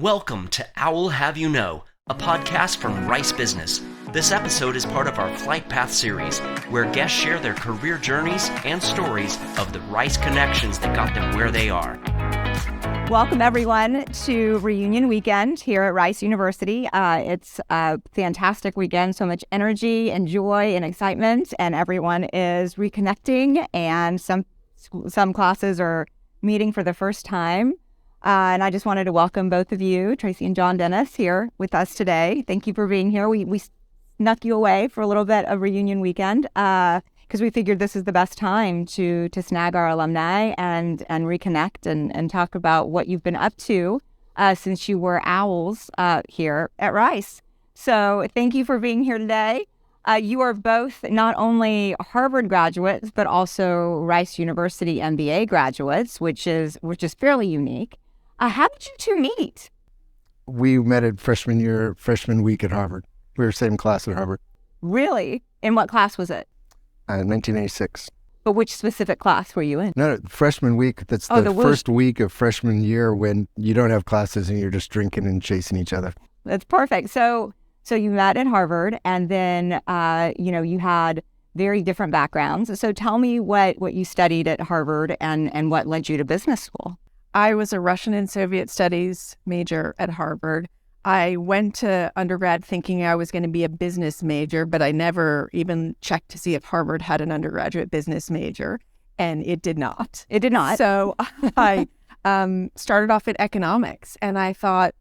Welcome to Owl Have You Know, a podcast from Rice Business. This episode is part of our Flight Path series, where guests share their career journeys and stories of the Rice connections that got them where they are. Welcome, everyone, to Reunion Weekend here at Rice University. It's a fantastic weekend, so much energy and joy and excitement, and everyone is reconnecting, and some classes are meeting for the first time. And I just wanted to welcome both of you, Tracy and John Dennis, here with us today. Thank you for being here. We snuck you away for a little bit of Reunion Weekend because we figured this is the best time to snag our alumni and reconnect and talk about what you've been up to since you were owls here at Rice. So thank you for being here today. You are both not only Harvard graduates, but also Rice University MBA graduates, which is fairly unique. How did you two meet? We met at freshman week at Harvard. We were same class at Harvard. Really? In what class was it? 1986. But which specific class were you in? No, freshman week. That's the first week of freshman year when you don't have classes and you're just drinking and chasing each other. That's perfect. So you met at Harvard, and then you had very different backgrounds. So tell me what you studied at Harvard and what led you to business school. I was a Russian and Soviet studies major at Harvard. I went to undergrad thinking I was going to be a business major, but I never even checked to see if Harvard had an undergraduate business major, and it did not. It did not. So I started off in economics, and I thought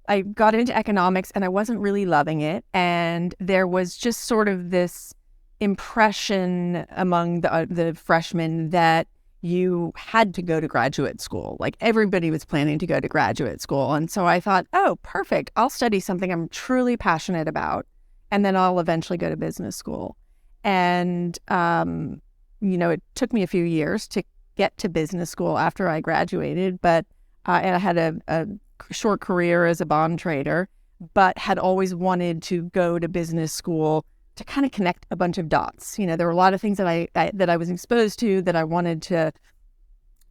I got into economics, and I wasn't really loving it, and there was just sort of this impression among the freshmen that you had to go to graduate school. Like everybody was planning to go to graduate school. And so I thought, oh, perfect. I'll study something I'm truly passionate about, and then I'll eventually go to business school. And, it took me a few years to get to business school after I graduated, but and I had a short career as a bond trader, but had always wanted to go to business school to kind of connect a bunch of dots. There were a lot of things that I was exposed to that I wanted to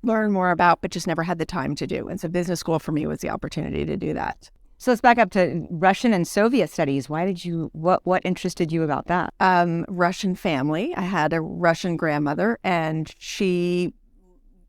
learn more about, but just never had the time to do. And so business school for me was the opportunity to do that. So let's back up to Russian and Soviet studies. What interested you about that? Russian family. I had a Russian grandmother, and she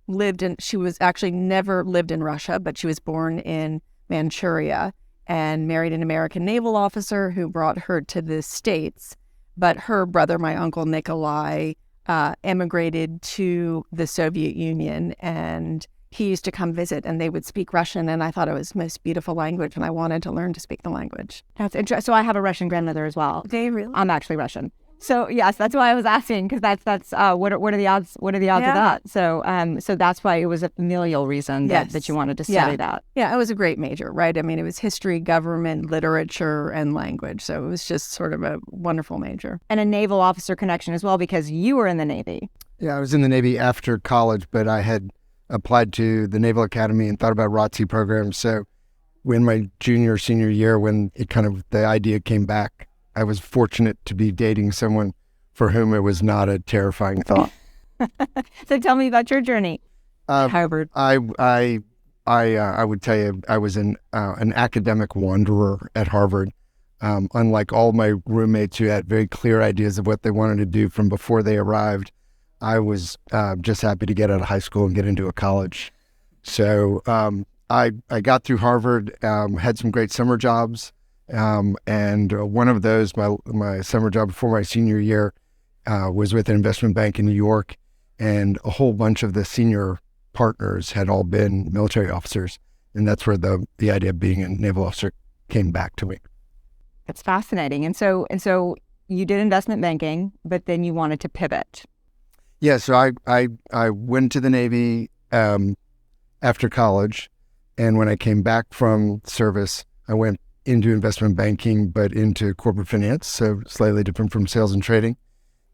was actually never lived in Russia, but she was born in Manchuria and married an American naval officer who brought her to the States. But her brother, my uncle Nikolai, emigrated to the Soviet Union, and he used to come visit, and they would speak Russian, and I thought it was the most beautiful language, and I wanted to learn to speak the language. That's interesting. So I have a Russian grandmother as well. Do you really? I'm actually Russian. So yes, that's why I was asking, because that's what are the odds? What are the odds of that? So that's why it was a familial reason that you wanted to study that. Yeah, it was a great major, right? I mean, it was history, government, literature, and language. So it was just sort of a wonderful major. And a naval officer connection as well, because you were in the Navy. Yeah, I was in the Navy after college, but I had applied to the Naval Academy and thought about ROTC programs. So when my senior year, when the idea came back, I was fortunate to be dating someone for whom it was not a terrifying thought. So tell me about your journey at Harvard. I would tell you I was an academic wanderer at Harvard. Unlike all my roommates who had very clear ideas of what they wanted to do from before they arrived, I was just happy to get out of high school and get into a college. So I got through Harvard, had some great summer jobs. And one of those, my summer job before my senior year, was with an investment bank in New York, and a whole bunch of the senior partners had all been military officers, and that's where the idea of being a naval officer came back to me. It's fascinating. And so you did investment banking, but then you wanted to pivot. Yeah, so I went to the Navy after college, and when I came back from service, I went into investment banking, but into corporate finance, so slightly different from sales and trading,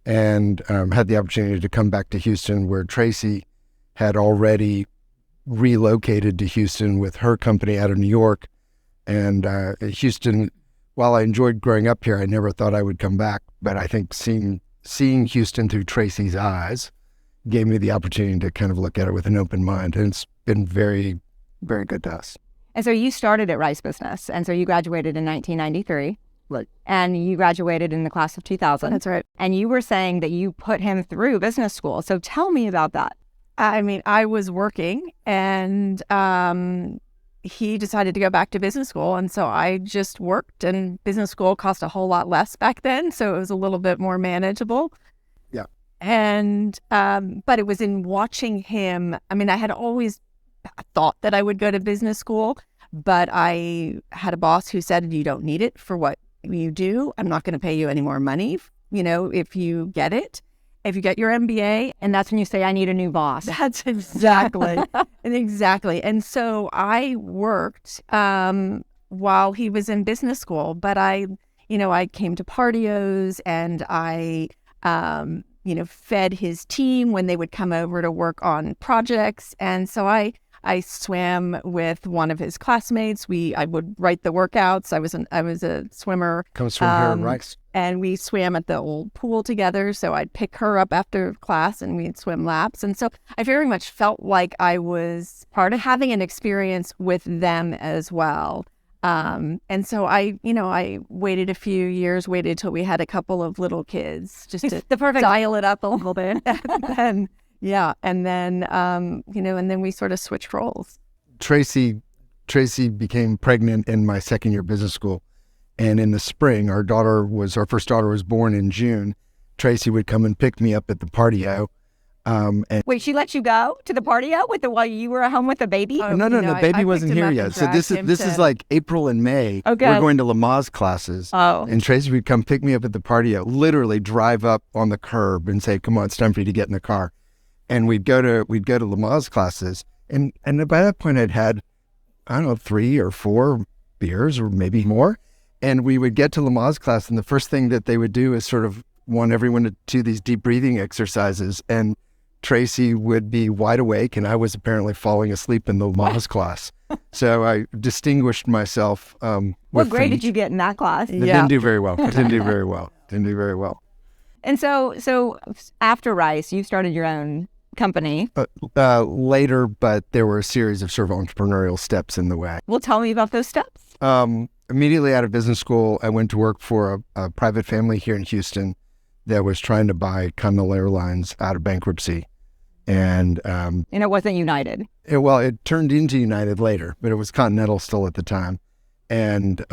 and had the opportunity to come back to Houston, where Tracy had already relocated to Houston with her company out of New York. And Houston, while I enjoyed growing up here, I never thought I would come back, but I think seeing Houston through Tracy's eyes gave me the opportunity to kind of look at it with an open mind, and it's been very, very good to us. And so you started at Rice Business, and so you graduated in 1993. Right. And you graduated in the class of 2000. That's right. And you were saying that you put him through business school. So tell me about that. I mean, I was working, and he decided to go back to business school. And so I just worked, and business school cost a whole lot less back then. So it was a little bit more manageable. Yeah. And, but it was in watching him. I mean, I had always thought that I would go to business school, but I had a boss who said, you don't need it for what you do. I'm not going to pay you any more money, if you get it. If you get your MBA. And that's when you say, I need a new boss. That's exactly. Exactly. And so I worked while he was in business school, but I came to Partios, and I, fed his team when they would come over to work on projects. And so I swam with one of his classmates. I would write the workouts. I was a swimmer. Comes from here in Rice. And we swam at the old pool together. So I'd pick her up after class, and we'd swim laps. And so I very much felt like I was part of having an experience with them as well. And so I waited a few years, waited till we had a couple of little kids, just to The perfect dial it up a little bit. And then we sort of switched roles. Tracy became pregnant in my second year business school. And in the spring, our first daughter was born in June. Tracy would come and pick me up at the Partio. And Wait, she let you go to the Partio while you were at home with the baby? Oh, no, baby I wasn't picked him here up yet. and So this dragged him is like April and May. Okay. We're going to Lamaze classes. Oh. And Tracy would come pick me up at the Partio, literally drive up on the curb and say, come on, it's time for you to get in the car. And we'd go to Lamaze classes. And by that point I'd had, I don't know, 3 or 4 beers or maybe more. And we would get to Lamaze class, and the first thing that they would do is sort of want everyone to do these deep breathing exercises. And Tracy would be wide awake, and I was apparently falling asleep in the Lamaze class. So I distinguished myself. What grade did you get in that class? It didn't do very well. Didn't do very well. And so after Rice, you started your own company. Later, but there were a series of sort of entrepreneurial steps in the way. Well, tell me about those steps. Immediately out of business school, I went to work for a private family here in Houston that was trying to buy Continental Airlines out of bankruptcy. And it wasn't United. It turned into United later, but it was Continental still at the time. And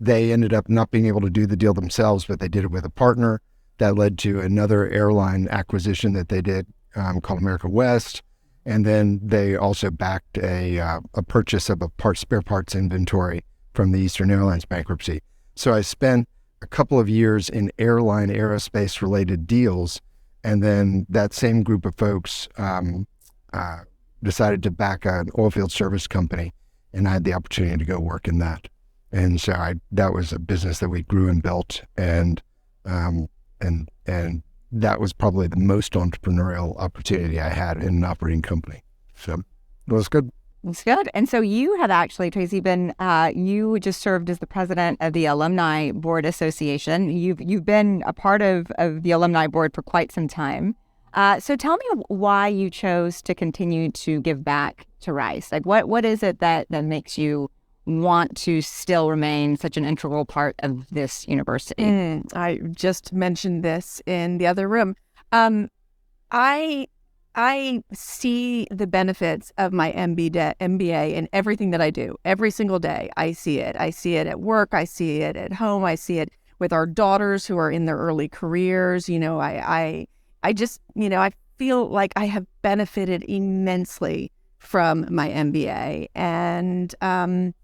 they ended up not being able to do the deal themselves, but they did it with a partner. That led to another airline acquisition that they did called America West. And then they also backed a purchase of a spare parts inventory from the Eastern Airlines bankruptcy. So I spent a couple of years in aerospace related deals. And then that same group of folks decided to back an oilfield service company, and I had the opportunity to go work in that. And so that was a business that we grew and built, and that was probably the most entrepreneurial opportunity I had in an operating company. So it was good. It's good. And so you had actually, Tracy, you just served as the president of the Alumni Board Association. You've been a part of the Alumni Board for quite some time. So tell me why you chose to continue to give back to Rice. Like what is it that makes you want to still remain such an integral part of this university? I just mentioned this in the other room. I see the benefits of my MBA in everything that I do. Every single day, I see it. I see it at work. I see it at home. I see it with our daughters who are in their early careers. I feel like I have benefited immensely from my MBA, and I'm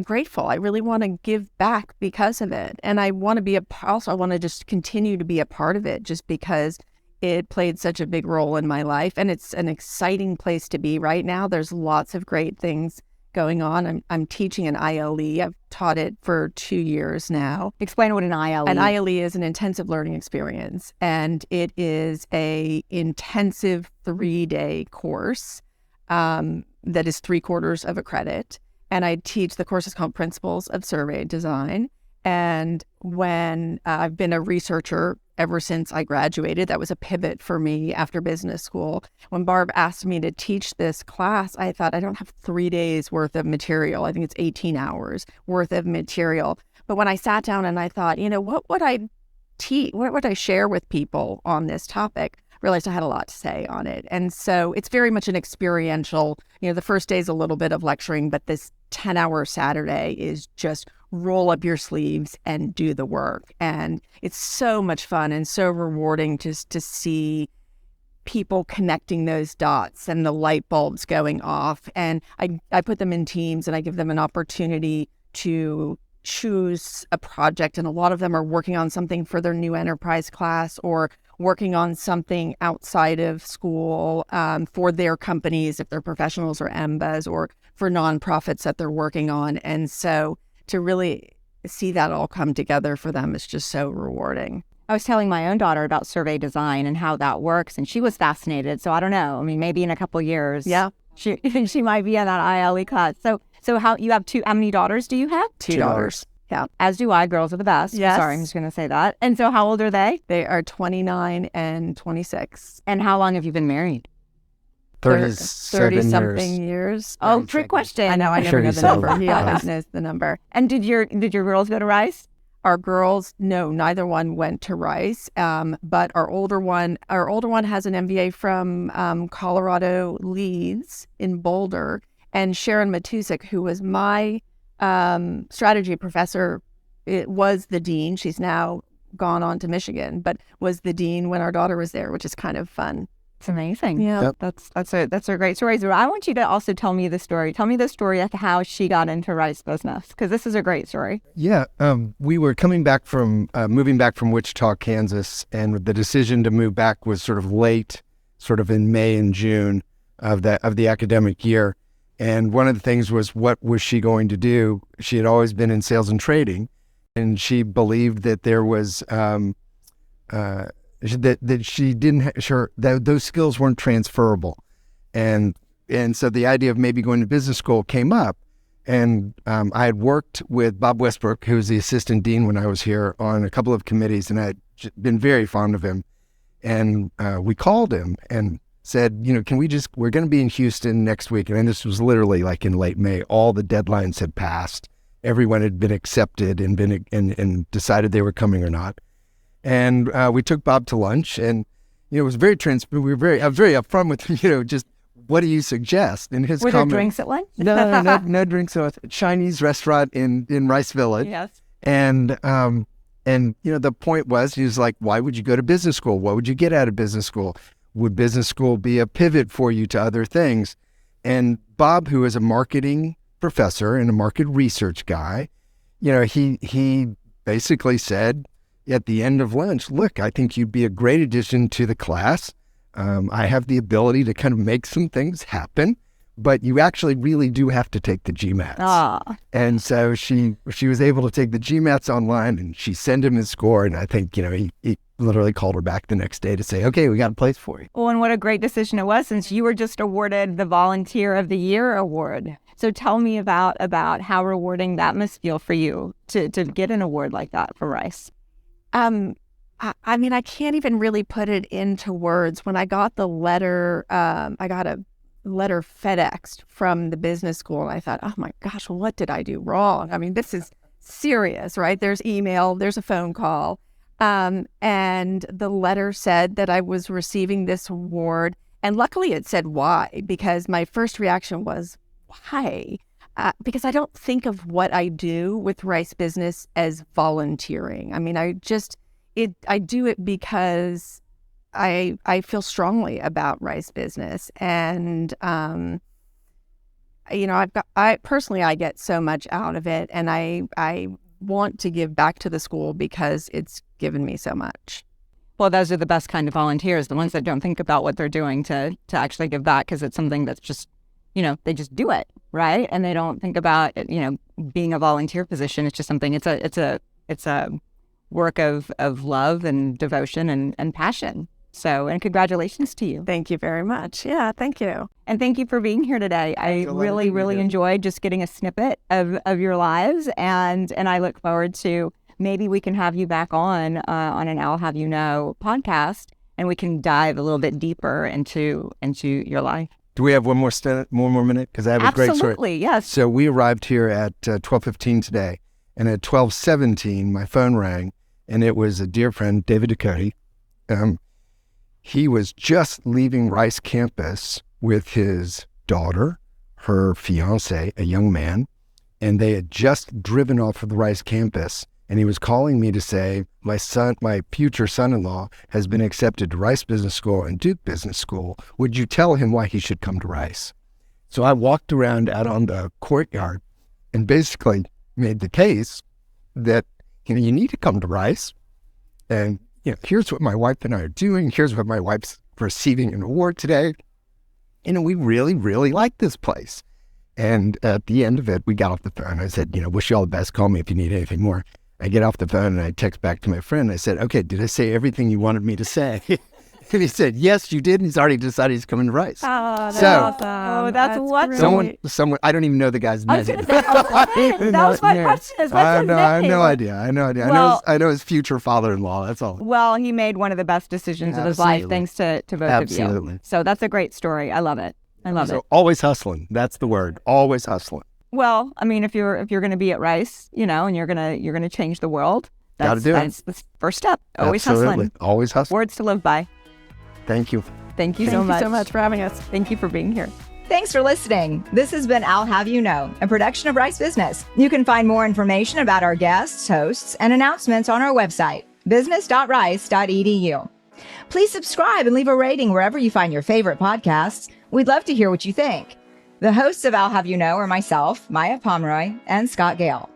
grateful. I really want to give back because of it, and I want to I want to just continue to be a part of it, just because it played such a big role in my life, and it's an exciting place to be right now. There's lots of great things going on. I'm teaching an ILE. I've taught it for 2 years now. Explain what an ILE is. An ILE is an intensive learning experience, and it is a intensive 3-day course that is 3/4 of a credit. And the course is called Principles of Survey Design. And when I've been a researcher ever since I graduated, that was a pivot for me after business school. When Barb asked me to teach this class, I thought, I don't have 3 days worth of material. I think it's 18 hours worth of material. But when I sat down and I thought, what would I teach? What would I share with people on this topic? Realized I had a lot to say on it. And so it's very much an experiential, the first day is a little bit of lecturing, but this 10-hour Saturday is just roll up your sleeves and do the work. And it's so much fun and so rewarding just to see people connecting those dots and the light bulbs going off. And I put them in teams and I give them an opportunity to choose a project. And a lot of them are working on something for their new enterprise class or working on something outside of school for their companies, if they're professionals or MBAs, or for nonprofits that they're working on. And so to really see that all come together for them is just so rewarding. I was telling my own daughter about survey design and how that works, and she was fascinated. So I don't know. I mean, maybe in a couple of years, she might be in that ILE class. So how you have how many daughters do you have? Two daughters. Yeah. As do I. Girls are the best. Yes. Sorry, I'm just going to say that. And so how old are they? They are 29 and 26. And how long have you been married? 30-something years. Oh, trick question. I know. I never know the number. He always knows the number. And did your girls go to Rice? Our girls, no, neither one went to Rice. But our older one has an MBA from Colorado Leeds in Boulder. And Sharon Matusik, who was my strategy professor, it was the dean. She's now gone on to Michigan, but was the dean when our daughter was there, which is kind of fun. It's amazing. Yeah, yep. That's a great story. So I want you to also tell me the story. Tell me the story of how she got into Rice business, because this is a great story. Yeah, we were moving back from Wichita, Kansas, and the decision to move back was sort of late, sort of in May and June of the academic year. And one of the things was, what was she going to do? She had always been in sales and trading, and she believed that there was that she didn't that those skills weren't transferable, and so the idea of maybe going to business school came up. And I had worked with Bob Westbrook, who was the assistant dean when I was here, on a couple of committees, and I had been very fond of him. And we called him and said, we're going to be in Houston next week. And this was literally like in late May. All the deadlines had passed. Everyone had been accepted and decided they were coming or not. And we took Bob to lunch, and it was very I was very upfront with him, just what do you suggest? And his Were there drinks at lunch? No drinks. So a Chinese restaurant in Rice Village. Yes. And the point was, he was like, why would you go to business school? What would you get out of business school? Would business school be a pivot for you to other things? And Bob, who is a marketing professor and a market research guy, he basically said at the end of lunch, look, I think you'd be a great addition to the class. I have the ability to kind of make some things happen, but you actually really do have to take the GMATs. Ah. And so she was able to take the GMATs online, and she sent him his score. And I think, he literally called her back the next day to say, okay, we got a place for you. Well, and what a great decision it was, since you were just awarded the Volunteer of the Year award. So tell me about how rewarding that must feel for you to get an award like that for Rice. I mean, I can't even really put it into words. When I got the letter, I got a letter FedExed from the business school, and I thought, oh my gosh, what did I do wrong? I mean, this is serious, right? There's email, there's a phone call. And the letter said that I was receiving this award. And luckily it said why, because my first reaction was, why? Because I don't think of what I do with Rice Business as volunteering. I mean, I do it because I feel strongly about Rice Business. And, I personally get so much out of it, and I want to give back to the school because it's given me so much. Well, those are the best kind of volunteers, the ones that don't think about what they're doing to actually give back, because it's something that's just, they just do it, right? And they don't think about it, being a volunteer position. It's just something, it's a work of love and devotion and passion. So, and congratulations to you. Thank you very much. Yeah, thank you. And thank you for being here today. I really, really enjoyed just getting a snippet of your lives. And I look forward to maybe we can have you back on an I'll Have You Know podcast, and we can dive a little bit deeper into your life. Do we have one more minute? Because I have a great story. Absolutely, yes. So we arrived here at 12:15 today, and at 12:17, my phone rang, and it was a dear friend, David Ducote. He was just leaving Rice campus with his daughter, her fiance, a young man, and they had just driven off of the Rice campus. And he was calling me to say, my future son-in-law has been accepted to Rice Business School and Duke Business School. Would you tell him why he should come to Rice? So I walked around out on the courtyard and basically made the case that, you need to come to Rice. And, here's what my wife and I are doing. Here's what my wife's receiving an award today. And we really, really like this place. And at the end of it, we got off the phone. I said, wish you all the best. Call me if you need anything more. I get off the phone and I text back to my friend. I said, okay, did I say everything you wanted me to say? And he said, yes, you did. And he's already decided he's coming to Rice. Oh, that's so, awesome. Oh, that's great. Someone, I don't even know the guy's name. That was my question. Is what's I his know, name? I have no idea. Well, I know his future father-in-law. That's all. Well, he made one of the best decisions of his life, thanks to both of you. Absolutely. So that's a great story. I love it. So always hustling. That's the word. Always hustling. Well, I mean, if you're going to be at Rice, and you're gonna change the world, that's the first step. Always hustling. Always hustling. Words to live by. Thank you. Thank you Thank so you so much for having us. Thank you for being here. Thanks for listening. This has been I'll Have You Know, a production of Rice Business. You can find more information about our guests, hosts, and announcements on our website, business.rice.edu. Please subscribe and leave a rating wherever you find your favorite podcasts. We'd love to hear what you think. The hosts of I'll Have You Know are myself, Maya Pomroy, and Scott Gale.